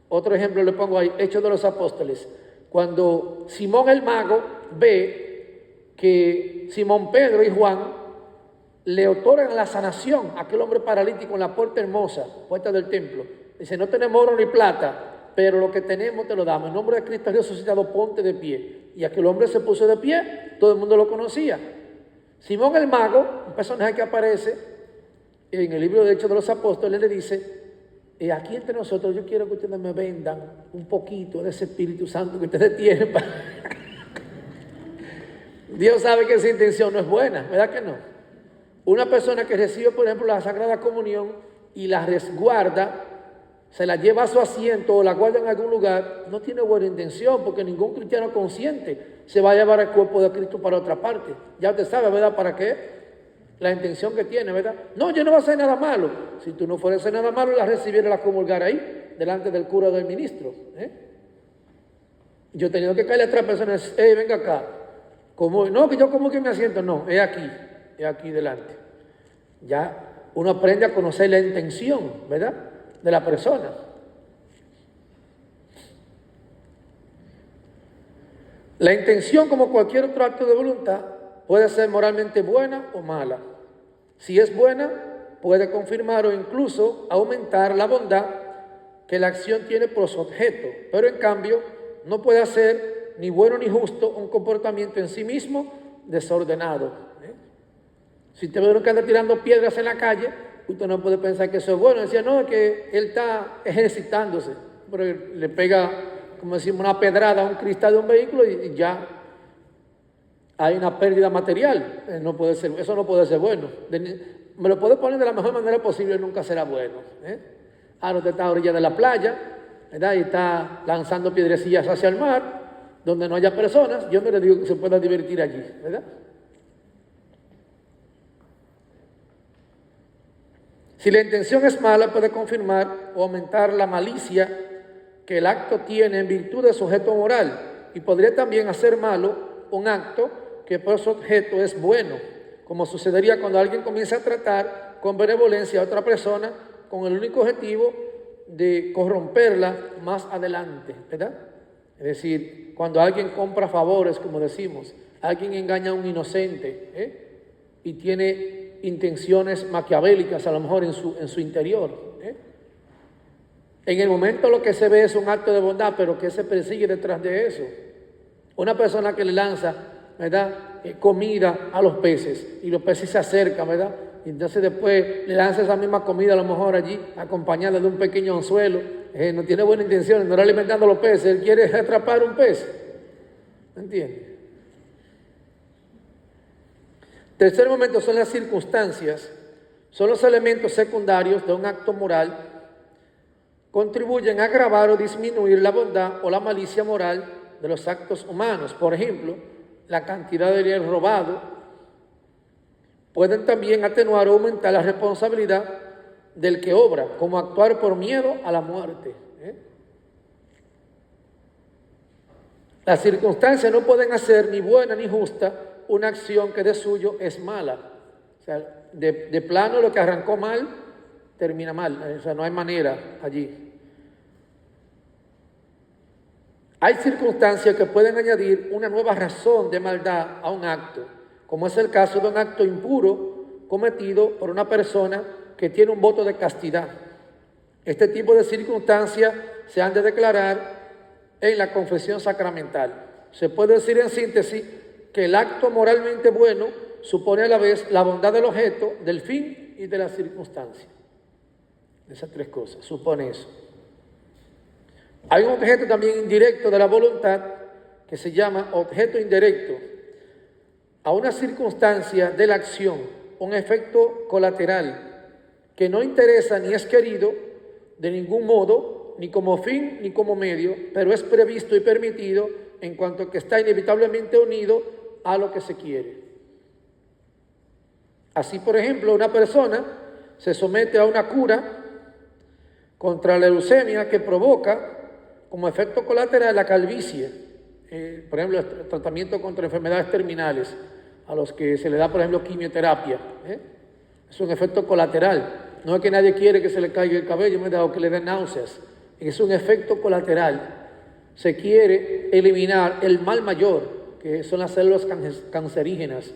Otro ejemplo le pongo ahí, Hechos de los Apóstoles. Cuando Simón el mago ve que Simón Pedro y Juan le otorgan la sanación a aquel hombre paralítico en la puerta hermosa, puerta del templo. Dice, no tenemos oro ni plata, pero lo que tenemos te lo damos. En nombre de Cristo resucitado, ponte de pie. Y aquel hombre se puso de pie, todo el mundo lo conocía. Simón el mago, un personaje que aparece en el libro de Hechos de los Apóstoles, le dice, aquí entre nosotros yo quiero que ustedes me vendan un poquito de ese Espíritu Santo que ustedes tienen. Dios sabe que esa intención no es buena, ¿verdad que no? Una persona que recibe, por ejemplo, la Sagrada Comunión y la resguarda, se la lleva a su asiento o la guarda en algún lugar, no tiene buena intención, porque ningún cristiano consciente se va a llevar el cuerpo de Cristo para otra parte. Ya usted sabe, ¿verdad? ¿Para qué? La intención que tiene, ¿verdad? No, yo no voy a hacer nada malo. Si tú no fueras a hacer nada malo, la recibieras, la comulgar ahí, delante del cura o del ministro. Yo he tenido que caerle a 3 personas, venga acá. No, que yo como que me asiento, no, es aquí delante. Ya uno aprende a conocer la intención, ¿verdad?, de la persona. La intención, como cualquier otro acto de voluntad, puede ser moralmente buena o mala. Si es buena, puede confirmar o incluso aumentar la bondad que la acción tiene por su objeto, pero en cambio no puede hacer ni bueno ni justo un comportamiento en sí mismo desordenado. Si te ve uno que anda tirando piedras en la calle, usted no puede pensar que eso es bueno. Decía, no, es que él está ejercitándose, pero le pega, como decimos, una pedrada a un cristal de un vehículo y ya hay una pérdida material. No puede ser, eso no puede ser bueno. Me lo puedo poner de la mejor manera posible, nunca será bueno. Ahora usted está a orilla de la playa, ¿verdad? Y está lanzando piedrecillas hacia el mar, donde no haya personas. Yo me le digo que se pueda divertir allí, ¿verdad? Si la intención es mala, puede confirmar o aumentar la malicia que el acto tiene en virtud de su objeto moral, y podría también hacer malo un acto que por su objeto es bueno, como sucedería cuando alguien comienza a tratar con benevolencia a otra persona con el único objetivo de corromperla más adelante, ¿verdad? Es decir, cuando alguien compra favores, como decimos, alguien engaña a un inocente, y tiene intenciones maquiavélicas a lo mejor en su interior. En el momento lo que se ve es un acto de bondad, pero ¿qué se persigue detrás de eso? Una persona que le lanza, ¿verdad?, comida a los peces, y los peces se acercan, ¿verdad? Y entonces después le lanza esa misma comida a lo mejor allí, acompañada de un pequeño anzuelo. No tiene buena intención, no está alimentando a los peces, él quiere atrapar un pez. ¿Me entiendes? Tercer momento son las circunstancias, son los elementos secundarios de un acto moral, contribuyen a agravar o disminuir la bondad o la malicia moral de los actos humanos. Por ejemplo, la cantidad de dinero robado. Pueden también atenuar o aumentar la responsabilidad del que obra, como actuar por miedo a la muerte. Las circunstancias no pueden hacer ni buena ni justa una acción que de suyo es mala. O sea, de plano lo que arrancó mal, termina mal. O sea, no hay manera allí. Hay circunstancias que pueden añadir una nueva razón de maldad a un acto, como es el caso de un acto impuro cometido por una persona que tiene un voto de castidad. Este tipo de circunstancias se han de declarar en la confesión sacramental. Se puede decir en síntesis que el acto moralmente bueno supone a la vez la bondad del objeto, del fin y de la circunstancia. Esas tres cosas, supone eso. Hay un objeto también indirecto de la voluntad que se llama objeto indirecto. A una circunstancia de la acción, un efecto colateral que no interesa ni es querido de ningún modo, ni como fin ni como medio, pero es previsto y permitido en cuanto que está inevitablemente unido a lo que se quiere. Así, por ejemplo, una persona se somete a una cura contra la leucemia que provoca como efecto colateral la calvicie. Por ejemplo, el tratamiento contra enfermedades terminales, a los que se le da, por ejemplo, quimioterapia. Es un efecto colateral. No es que nadie quiere que se le caiga el cabello, o que le den náuseas. Es un efecto colateral. Se quiere eliminar el mal mayor, que son las células cancerígenas,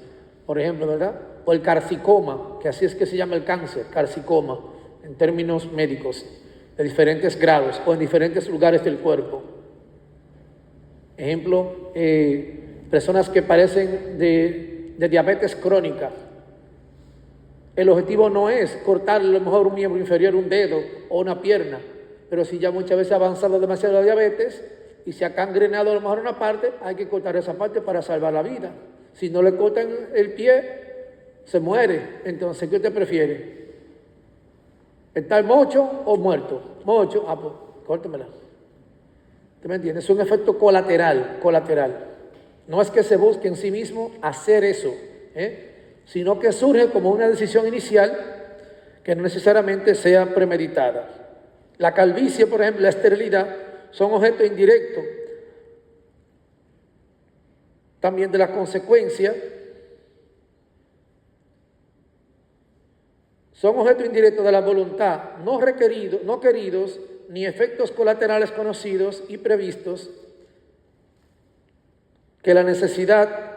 por ejemplo, ¿verdad? O el carcicoma, que así es que se llama el cáncer, carcicoma, en términos médicos, de diferentes grados o en diferentes lugares del cuerpo. Ejemplo, personas que padecen de diabetes crónica. El objetivo no es cortarle a lo mejor un miembro inferior, un dedo o una pierna, pero si ya muchas veces ha avanzado demasiado la diabetes y se ha gangrenado a lo mejor una parte, hay que cortar esa parte para salvar la vida. Si no le cortan el pie, se muere. Entonces, ¿qué usted prefiere? ¿Estar mocho o muerto? Mocho, pues, córtemela. ¿Usted me entiende? Es un efecto colateral. No es que se busque en sí mismo hacer eso, sino que surge como una decisión inicial que no necesariamente sea premeditada. La calvicie, por ejemplo, la esterilidad, son objetos indirectos también de la consecuencia. Son objetos indirectos de la voluntad, no queridos, ni efectos colaterales conocidos y previstos, que la necesidad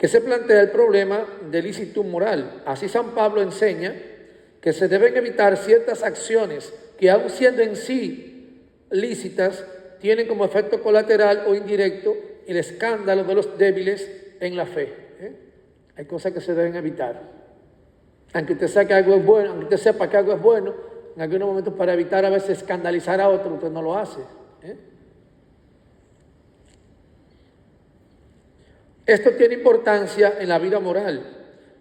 que se plantea el problema de licitud moral. Así San Pablo enseña que se deben evitar ciertas acciones que, aun siendo en sí lícitas, tienen como efecto colateral o indirecto el escándalo de los débiles en la fe. Hay cosas que se deben evitar. Aunque usted sepa que algo es bueno, aunque usted sepa que algo es bueno, en algunos momentos para evitar a veces escandalizar a otro, usted no lo hace. Esto tiene importancia en la vida moral,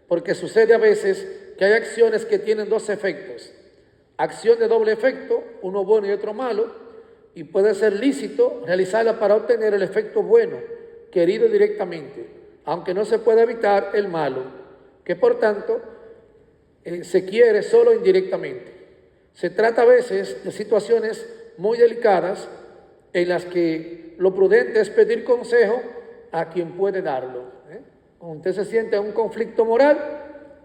porque sucede a veces que hay acciones que tienen dos efectos. Acción de doble efecto, uno bueno y otro malo, y puede ser lícito realizarla para obtener el efecto bueno, querido directamente, aunque no se puede evitar el malo, que por tanto se quiere solo indirectamente. Se trata a veces de situaciones muy delicadas en las que lo prudente es pedir consejo a quien puede darlo. Cuando usted se siente en un conflicto moral,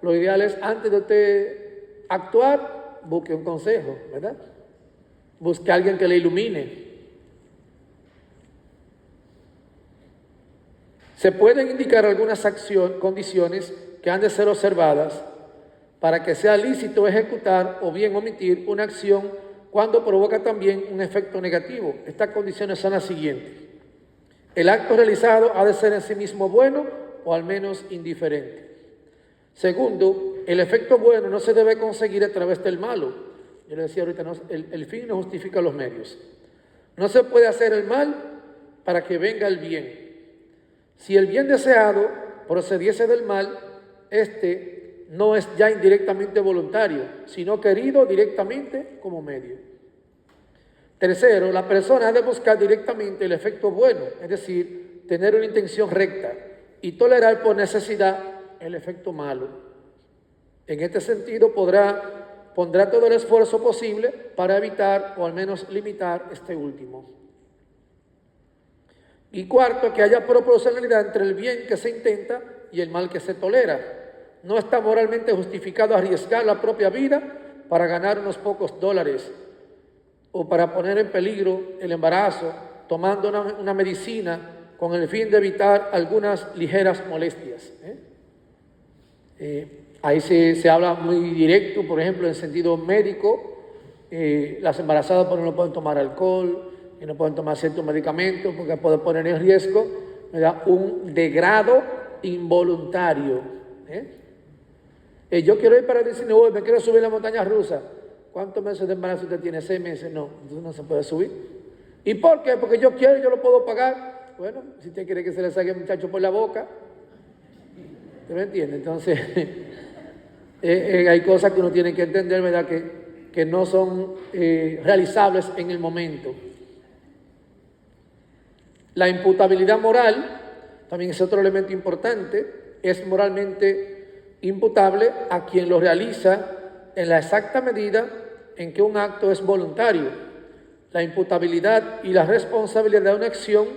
lo ideal es, antes de usted actuar, busque un consejo, ¿verdad? Busque a alguien que le ilumine. Se pueden indicar algunas condiciones que han de ser observadas para que sea lícito ejecutar o bien omitir una acción cuando provoca también un efecto negativo. Estas condiciones son las siguientes. El acto realizado ha de ser en sí mismo bueno o al menos indiferente. Segundo, el efecto bueno no se debe conseguir a través del malo. Yo le decía ahorita, el fin no justifica los medios. No se puede hacer el mal para que venga el bien. Si el bien deseado procediese del mal, este no es ya indirectamente voluntario, sino querido directamente como medio. Tercero, la persona ha de buscar directamente el efecto bueno, es decir, tener una intención recta y tolerar por necesidad el efecto malo. En este sentido, pondrá todo el esfuerzo posible para evitar o al menos limitar este último. Y cuarto, que haya proporcionalidad entre el bien que se intenta y el mal que se tolera. No está moralmente justificado arriesgar la propia vida para ganar unos pocos dólares o para poner en peligro el embarazo, tomando una medicina con el fin de evitar algunas ligeras molestias. Ahí se habla muy directo, por ejemplo, en sentido médico. Las embarazadas no pueden tomar alcohol, y no pueden tomar ciertos medicamentos porque puede poner en riesgo, ¿verdad?, un degrado involuntario. Yo quiero ir para Disney World, me quiero subir la montaña rusa. ¿Cuántos meses de embarazo usted tiene? 6 meses. No, entonces no se puede subir. ¿Y por qué? Porque yo quiero y yo lo puedo pagar. Bueno, si usted quiere que se le salga el muchacho por la boca, ¿usted me entiende? Entonces, hay cosas que uno tiene que entender, ¿verdad?, que no son realizables en el momento. La imputabilidad moral también es otro elemento importante. Es moralmente imputable a quien lo realiza en la exacta medida en que un acto es voluntario. La imputabilidad y la responsabilidad de una acción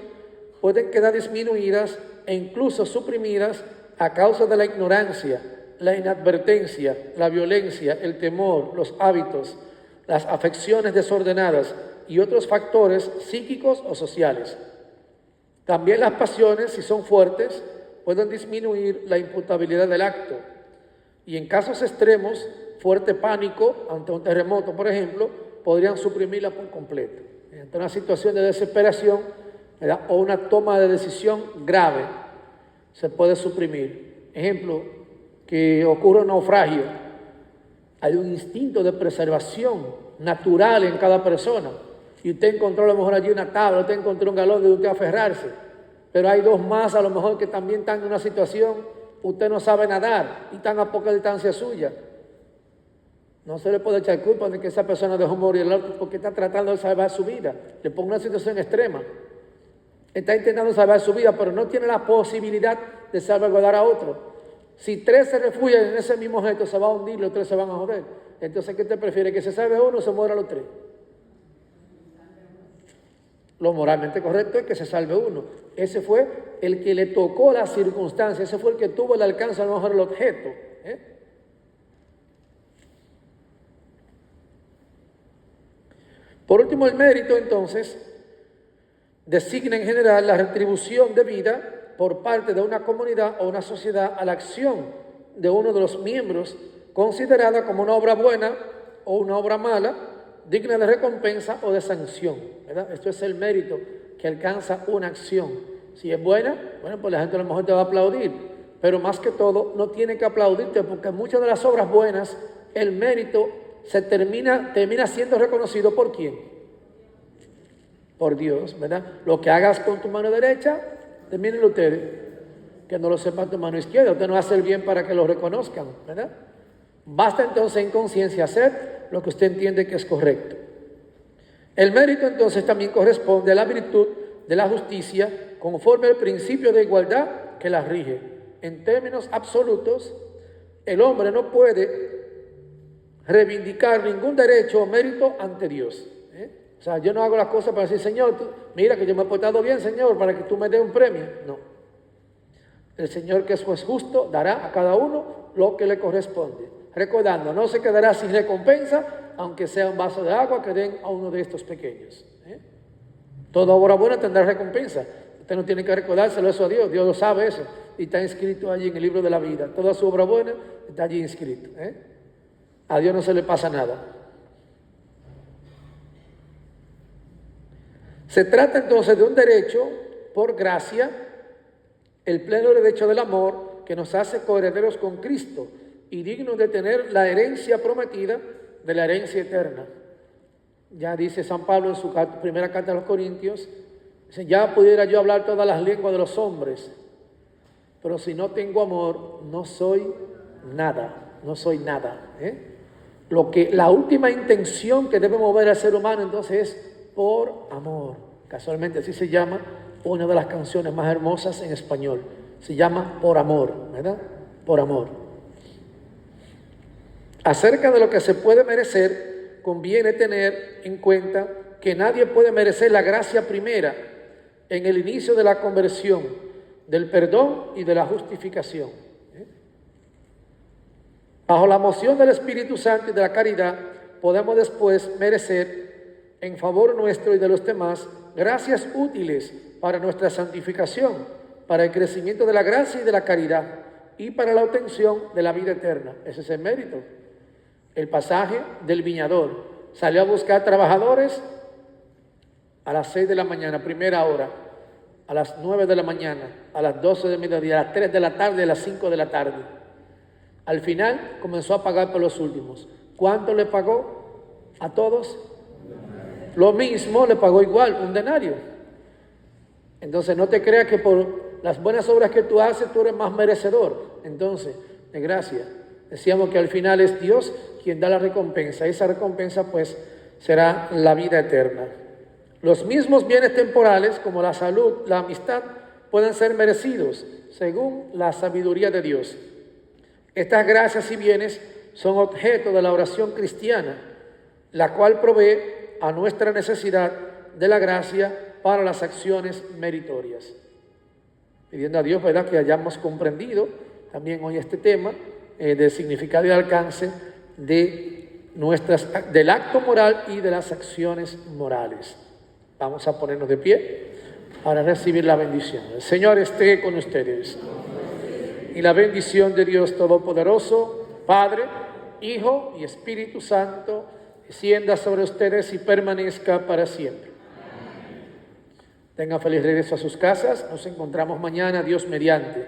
pueden quedar disminuidas e incluso suprimidas a causa de la ignorancia, la inadvertencia, la violencia, el temor, los hábitos, las afecciones desordenadas y otros factores psíquicos o sociales. También las pasiones, si son fuertes, pueden disminuir la imputabilidad del acto. Y en casos extremos, fuerte pánico ante un terremoto, por ejemplo, podrían suprimirla por completo. Ante una situación de desesperación, ¿verdad?, o una toma de decisión grave, se puede suprimir. Ejemplo, que ocurre un naufragio. Hay un instinto de preservación natural en cada persona. Y usted encontró a lo mejor allí una tabla, usted encontró un galón de usted aferrarse. Pero hay dos más a lo mejor que también están en una situación, usted no sabe nadar y están a poca distancia suya. No se le puede echar culpa de que esa persona dejó morir al otro porque está tratando de salvar su vida. Le pongo una situación extrema. Está intentando salvar su vida, pero no tiene la posibilidad de salvaguardar a otro. Si 3 se refugian en ese mismo objeto, se va a hundir, los 3 se van a joder. Entonces, ¿qué usted prefiere? ¿Que se salve uno o se muera los 3? Lo moralmente correcto es que se salve uno. Ese fue el que le tocó la circunstancia, ese fue el que tuvo el alcance a lo mejor el objeto. Por último, el mérito, entonces, designa en general la retribución debida por parte de una comunidad o una sociedad a la acción de uno de los miembros considerada como una obra buena o una obra mala, digna de recompensa o de sanción, ¿verdad? Esto es el mérito que alcanza una acción. Si es buena, bueno, pues la gente a lo mejor te va a aplaudir, pero más que todo no tiene que aplaudirte, porque muchas de las obras buenas, el mérito termina siendo reconocido por ¿quién? Por Dios, ¿verdad? Lo que hagas con tu mano derecha, terminen ustedes, que no lo sepan tu mano izquierda. Usted no hace el bien para que lo reconozcan, ¿verdad? Basta entonces en conciencia hacer lo que usted entiende que es correcto. El mérito entonces también corresponde a la virtud de la justicia conforme al principio de igualdad que la rige. En términos absolutos, el hombre no puede reivindicar ningún derecho o mérito ante Dios. O sea, yo no hago las cosas para decir, Señor, mira que yo me he portado bien, Señor, para que tú me des un premio. No. El Señor, que es justo, dará a cada uno lo que le corresponde. Recordando, no se quedará sin recompensa, aunque sea un vaso de agua que den a uno de estos pequeños. Toda obra buena tendrá recompensa. Usted no tiene que recordárselo eso a Dios. Dios lo sabe eso. Y está inscrito allí en el libro de la vida. Toda su obra buena está allí inscrito. A Dios no se le pasa nada. Se trata entonces de un derecho por gracia, el pleno derecho del amor que nos hace coherederos con Cristo y dignos de tener la herencia prometida de la herencia eterna. Ya dice San Pablo en su primera carta a los Corintios, dice, ya pudiera yo hablar todas las lenguas de los hombres, pero si no tengo amor, no soy nada, no soy nada. La última intención que debe mover al ser humano entonces es por amor. Casualmente así se llama una de las canciones más hermosas en español. Se llama Por Amor, ¿verdad? Por amor. Acerca de lo que se puede merecer, conviene tener en cuenta que nadie puede merecer la gracia primera en el inicio de la conversión, del perdón y de la justificación. Bajo la moción del Espíritu Santo y de la caridad, podemos después merecer en favor nuestro y de los demás gracias útiles para nuestra santificación, para el crecimiento de la gracia y de la caridad y para la obtención de la vida eterna. Ese es el mérito. El pasaje del viñador salió a buscar trabajadores a las 6 de la mañana, primera hora, a las 9 de la mañana, a las 12 de mediodía, a las 3 de la tarde, a las 5 de la tarde. Al final comenzó a pagar por los últimos. ¿Cuánto le pagó a todos? Lo mismo le pagó igual, un denario. Entonces no te creas que por las buenas obras que tú haces, tú eres más merecedor. Entonces, de gracia. Decíamos que al final es Dios quien da la recompensa. Esa recompensa pues será la vida eterna. Los mismos bienes temporales como la salud, la amistad, pueden ser merecidos según la sabiduría de Dios. Estas gracias y bienes son objeto de la oración cristiana, la cual provee a nuestra necesidad de la gracia para las acciones meritorias. Pidiendo a Dios, ¿verdad?, que hayamos comprendido también hoy este tema del significado y alcance del acto moral y de las acciones morales. Vamos a ponernos de pie para recibir la bendición. El Señor esté con ustedes. Y la bendición de Dios Todopoderoso, Padre, Hijo y Espíritu Santo, descienda sobre ustedes y permanezca para siempre. Tengan feliz regreso a sus casas. Nos encontramos mañana, Dios mediante.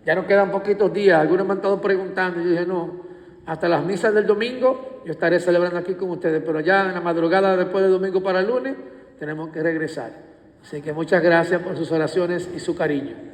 Ya nos quedan poquitos días. Algunos me han estado preguntando y yo dije, no, hasta las misas del domingo yo estaré celebrando aquí con ustedes, pero ya en la madrugada después del domingo para el lunes tenemos que regresar. Así que muchas gracias por sus oraciones y su cariño.